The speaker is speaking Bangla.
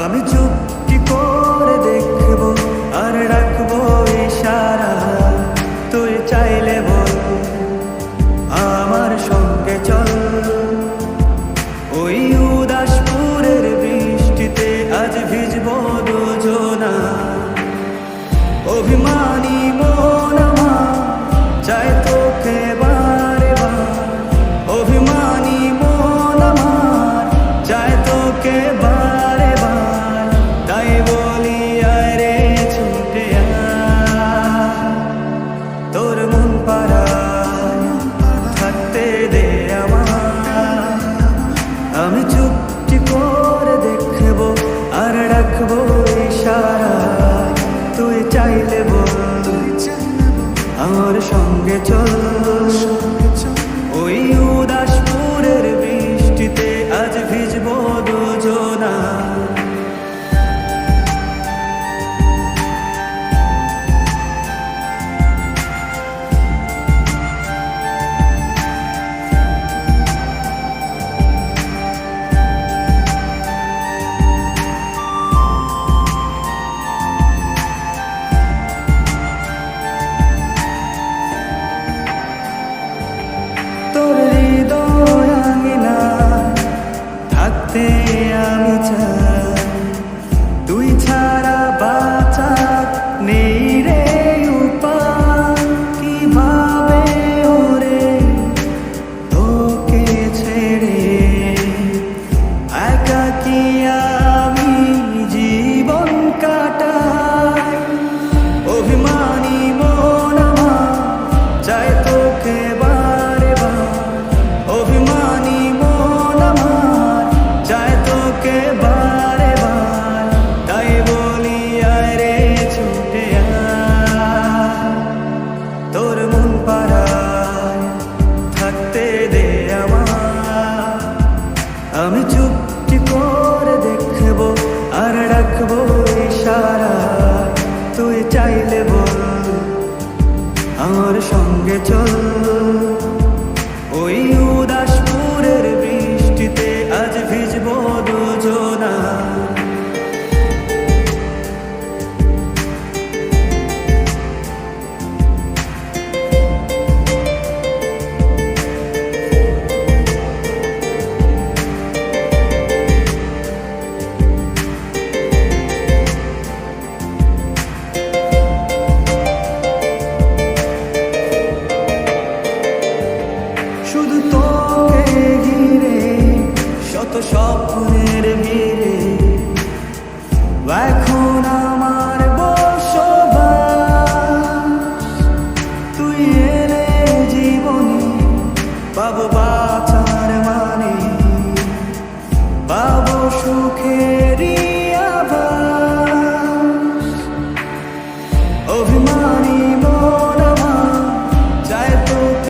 আমি চুপটি করে দেখবো আর রাখবো ইশারা, তুই চাইলে বল আমার সঙ্গে চল। ওই উদাসপুরের বৃষ্টিতে আজ ভিজবো দুজনা, অভিমানী মন আমার চায় তোকে বারে বার, অভিমানী মন আমার চায় তোকে বারে বার। তাই বলি আয় রে ছুটে আয়, তোর মন পাড়ায় থাকতে দে আমার। আমি চুপটি করে দেখবো আর রাখবো ইশারা, তুই চাইলে বল আমার সঙ্গে চল। ওই উদাসপুরের বৃষ্টিতে আজ ভিজবো দুজনা। তোর হৃদয় আঙিনা থাকতে আমি চাই, তুই ছাড়া বাঁচার নেই রে উপায়। কিভাবে ওরে তোকে ছেড়ে একাকী আমি জীবন কাটাই। অভিমানী মন আমার চায় তোকে বারে বার, অভিমানী মন আমার চায় তোকে বারে বার। তাই বলি আয় রে ছুটে আয়, তোর মন পাড়ায় থাকতে দে আমার। আমি চুপটি করে দেখবো আর রাখবো ইশারা, তুই চাইলে বল আমার সঙ্গে চল। ওই উদাসপুরের বৃষ্টিতে আজ ভিজবো দুজনা। শুধু তোকে ঘিরে শত স্বপ্নের ভিড়ে এখন আমার বসবাস। তুই এলে জীবনে পাবো